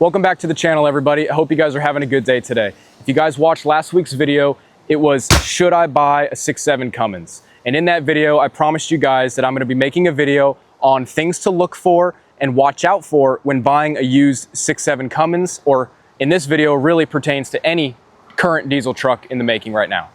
Welcome back to the channel, everybody. I hope you guys are having a good day today. If you guys watched last week's video, it was, should I buy a 6.7 Cummins? And in that video, I promised you guys that I'm gonna be making a video on things to look for and watch out for when buying a used 6.7 Cummins, or in this video, really pertains to any current diesel truck in the making right now.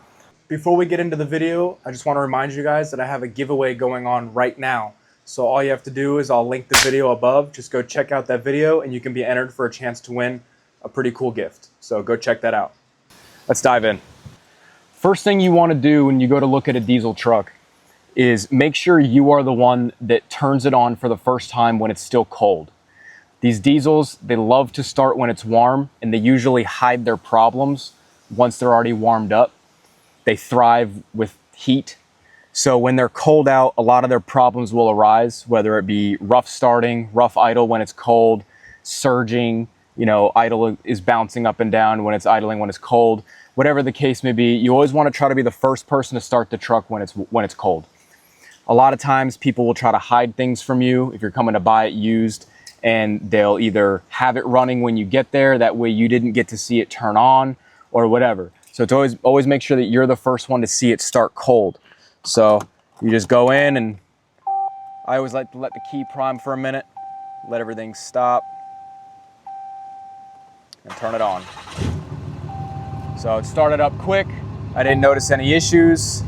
Before we get into the video, I just wanna remind you guys that I have a giveaway going on right now. So all you have to do is I'll link the video above. Just go check out that video and you can be entered for a chance to win a pretty cool gift. So go check that out. Let's dive in. First thing you want to do when you go to look at a diesel truck is make sure you are the one that turns it on for the first time when it's still cold. These diesels, they love to start when it's warm, and they usually hide their problems once they're already warmed up. They thrive with heat. So when they're cold out, a lot of their problems will arise, whether it be rough starting, rough idle when it's cold, surging, idle is bouncing up and down when it's idling when it's cold. Whatever the case may be, you always want to try to be the first person to start the truck when it's cold. A lot of times people will try to hide things from you if you're coming to buy it used, and they'll either have it running when you get there, that way you didn't get to see it turn on, or whatever. So it's always make sure that you're the first one to see it start cold. So you just go in, and I always like to let the key prime for a minute, let everything stop, and turn it on. So it started up quick. I didn't notice any issues.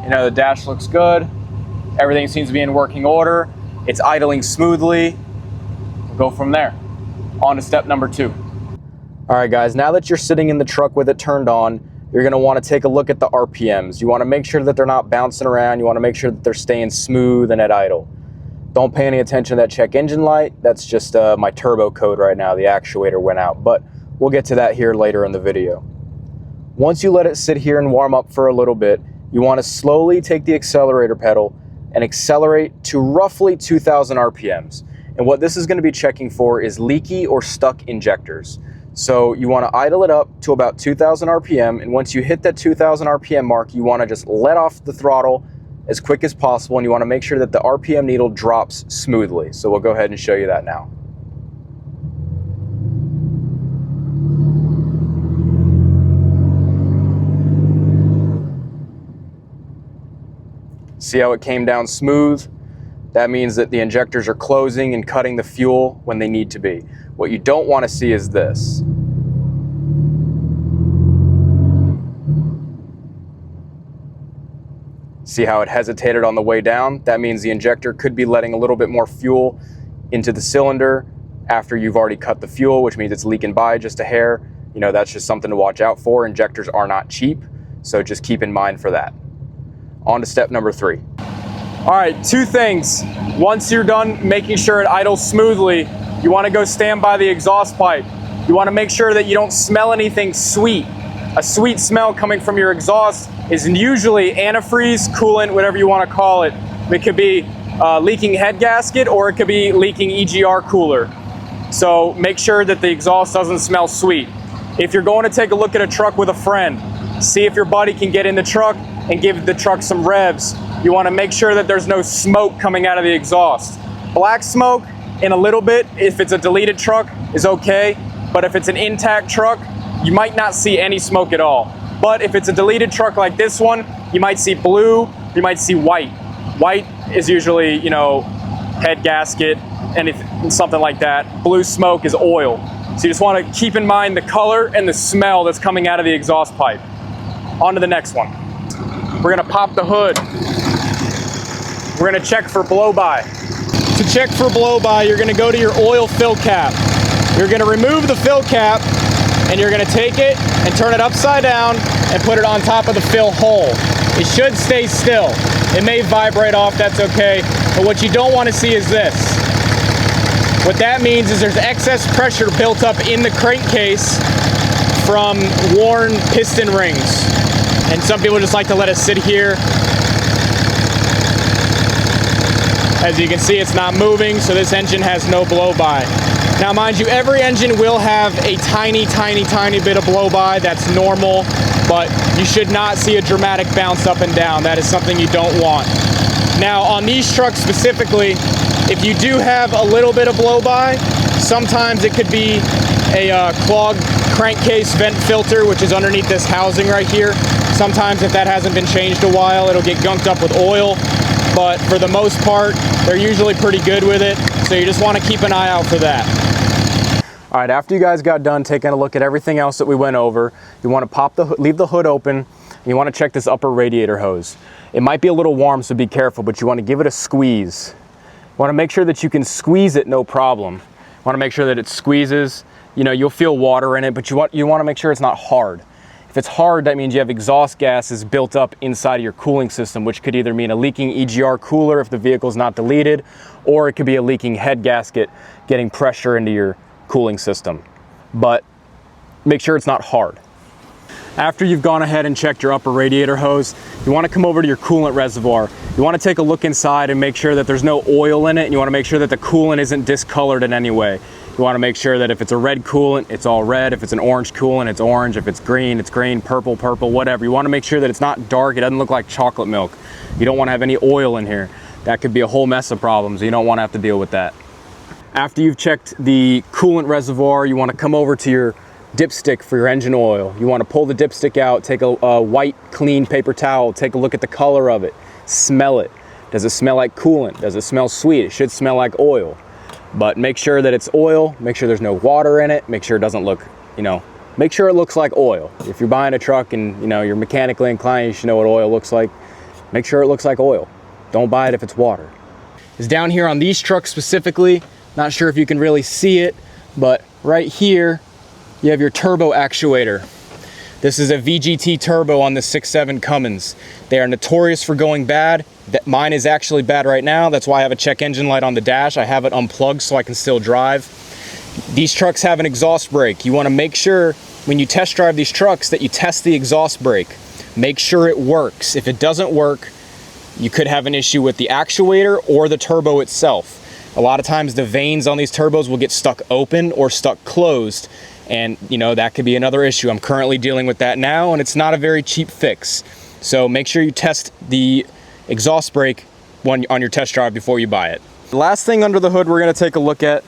The dash looks good. Everything seems to be in working order. It's idling smoothly. We'll go from there. On to step number 2. All right, guys, now that you're sitting in the truck with it turned on, you're gonna wanna take a look at the RPMs. You wanna make sure that they're not bouncing around. You wanna make sure that they're staying smooth and at idle. Don't pay any attention to that check engine light. That's just my turbo code right now. The actuator went out, but we'll get to that here later in the video. Once you let it sit here and warm up for a little bit, you wanna slowly take the accelerator pedal and accelerate to roughly 2,000 RPMs. And what this is gonna be checking for is leaky or stuck injectors. So you want to idle it up to about 2,000 RPM, and once you hit that 2,000 RPM mark, you want to just let off the throttle as quick as possible, and you want to make sure that the RPM needle drops smoothly. So we'll go ahead and show you that now. See how it came down smooth? That means that the injectors are closing and cutting the fuel when they need to be. What you don't want to see is this. See how it hesitated on the way down? That means the injector could be letting a little bit more fuel into the cylinder after you've already cut the fuel, which means it's leaking by just a hair. That's just something to watch out for. Injectors are not cheap, so just keep in mind for that. On to step number 3. All right, 2 things. Once you're done making sure it idles smoothly, you want to go stand by the exhaust pipe. You want to make sure that you don't smell anything sweet. A sweet smell coming from your exhaust is usually antifreeze, coolant, whatever you want to call it. It could be leaking head gasket, or it could be leaking EGR cooler. So make sure that the exhaust doesn't smell sweet. If you're going to take a look at a truck with a friend, see if your buddy can get in the truck and give the truck some revs. You want to make sure that there's no smoke coming out of the exhaust. Black smoke in a little bit, if it's a deleted truck, is okay. But if it's an intact truck, you might not see any smoke at all. But if it's a deleted truck like this one, you might see blue, you might see white. White is usually, head gasket, and something like that. Blue smoke is oil. So you just want to keep in mind the color and the smell that's coming out of the exhaust pipe. On to the next one. We're gonna pop the hood. We're gonna check for blow-by. To check for blow-by, you're gonna go to your oil fill cap. You're gonna remove the fill cap, and you're gonna take it and turn it upside down and put it on top of the fill hole. It should stay still. It may vibrate off, that's okay. But what you don't wanna see is this. What that means is there's excess pressure built up in the crankcase from worn piston rings. And some people just like to let it sit here. As you can see, it's not moving, so this engine has no blow-by. Now, mind you, every engine will have a tiny, tiny, tiny bit of blow-by. That's normal, but you should not see a dramatic bounce up and down. That is something you don't want. Now, on these trucks specifically, if you do have a little bit of blow-by, Sometimes it could be a clogged crankcase vent filter, which is underneath this housing right here. Sometimes if that hasn't been changed a while, it'll get gunked up with oil, but for the most part, they're usually pretty good with it, so you just want to keep an eye out for that. All right, after you guys got done taking a look at everything else that we went over, you want to leave the hood open, and you want to check this upper radiator hose. It might be a little warm, so be careful, but you want to give it a squeeze. You want to make sure that you can squeeze it no problem. You want to make sure that it squeezes. You know, you'll feel water in it, but you want to make sure it's not hard. If it's hard, that means you have exhaust gases built up inside of your cooling system, which could either mean a leaking EGR cooler if the vehicle's not deleted, or it could be a leaking head gasket getting pressure into your cooling system. But make sure it's not hard. After you've gone ahead and checked your upper radiator hose, you want to come over to your coolant reservoir. You want to take a look inside and make sure that there's no oil in it, and you want to make sure that the coolant isn't discolored in any way. You want to make sure that if it's a red coolant, it's all red. If it's an orange coolant, it's orange. If it's green, purple, whatever. You want to make sure that it's not dark. It doesn't look like chocolate milk. You don't want to have any oil in here. That could be a whole mess of problems. You don't want to have to deal with that. After you've checked the coolant reservoir, you want to come over to your dipstick for your engine oil. You want to pull the dipstick out, take a white, clean paper towel, take a look at the color of it, smell it. Does it smell like coolant? Does it smell sweet? It should smell like oil. But make sure that it's oil, make sure there's no water in it, make sure it doesn't look, make sure it looks like oil. If you're buying a truck and, you're mechanically inclined, you should know what oil looks like. Make sure it looks like oil. Don't buy it if it's water. It's down here on these trucks specifically, not sure if you can really see it, but right here, you have your turbo actuator. This is a VGT turbo on the 6.7 Cummins. They are notorious for going bad. Mine is actually bad right now. That's why I have a check engine light on the dash. I have it unplugged so I can still drive. These trucks have an exhaust brake. You want to make sure when you test drive these trucks that you test the exhaust brake. Make sure it works. If it doesn't work, you could have an issue with the actuator or the turbo itself. A lot of times the vanes on these turbos will get stuck open or stuck closed, and that could be another issue. I'm currently dealing with that now, and it's not a very cheap fix. So make sure you test the exhaust brake on your test drive before you buy it. The last thing under the hood we're going to take a look at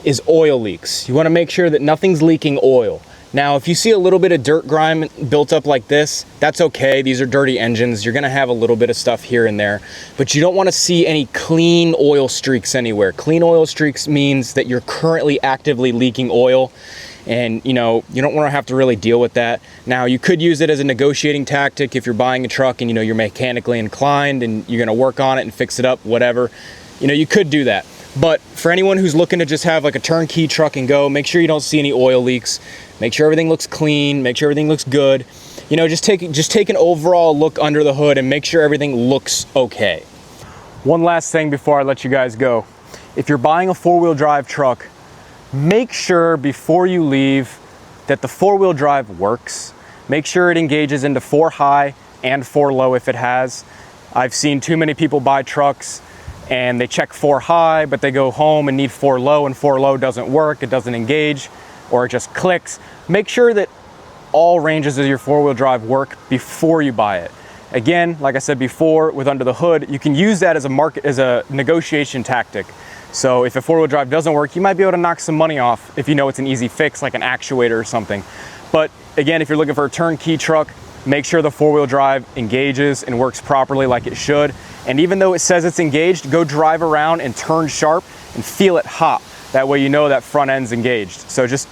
is oil leaks. You want to make sure that nothing's leaking oil. Now, if you see a little bit of dirt grime built up like this, that's okay. These are dirty engines. You're going to have a little bit of stuff here and there, but you don't want to see any clean oil streaks anywhere. Clean oil streaks means that you're currently actively leaking oil, and you don't want to have to really deal with that. Now, you could use it as a negotiating tactic if you're buying a truck and you're mechanically inclined and you're going to work on it and fix it up, whatever. You could do that. But for anyone who's looking to just have like a turnkey truck and go, make sure you don't see any oil leaks. Make sure everything looks clean. Make sure everything looks good. Just take an overall look under the hood and make sure everything looks okay. One last thing before I let you guys go. If you're buying a four-wheel drive truck, make sure before you leave that the four-wheel drive works. Make sure it engages into 4 high and 4 low if it has. I've seen too many people buy trucks and they check 4 high, but they go home and need 4 low, and 4 low doesn't work, it doesn't engage, or it just clicks. Make sure that all ranges of your four-wheel drive work before you buy it. Again, like I said before, with under the hood, you can use that as a negotiation tactic. So if a four-wheel drive doesn't work, you might be able to knock some money off if you know it's an easy fix, like an actuator or something. But again, if you're looking for a turnkey truck, make sure the four-wheel drive engages and works properly like it should. And even though it says it's engaged, go drive around and turn sharp and feel it hop. That way you know that front end's engaged. So just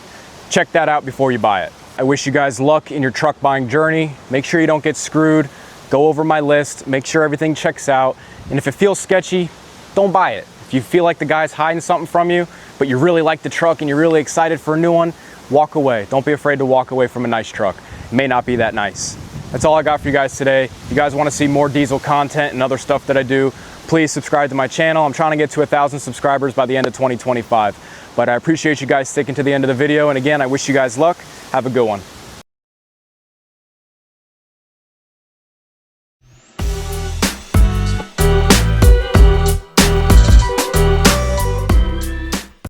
check that out before you buy it. I wish you guys luck in your truck buying journey. Make sure you don't get screwed. Go over my list, make sure everything checks out. And if it feels sketchy, don't buy it. If you feel like the guy's hiding something from you, but you really like the truck and you're really excited for a new one, walk away. Don't be afraid to walk away from a nice truck. It may not be that nice. That's all I got for you guys today. If you guys want to see more diesel content and other stuff that I do, please subscribe to my channel. I'm trying to get to 1,000 subscribers by the end of 2025. But I appreciate you guys sticking to the end of the video. And again, I wish you guys luck. Have a good one.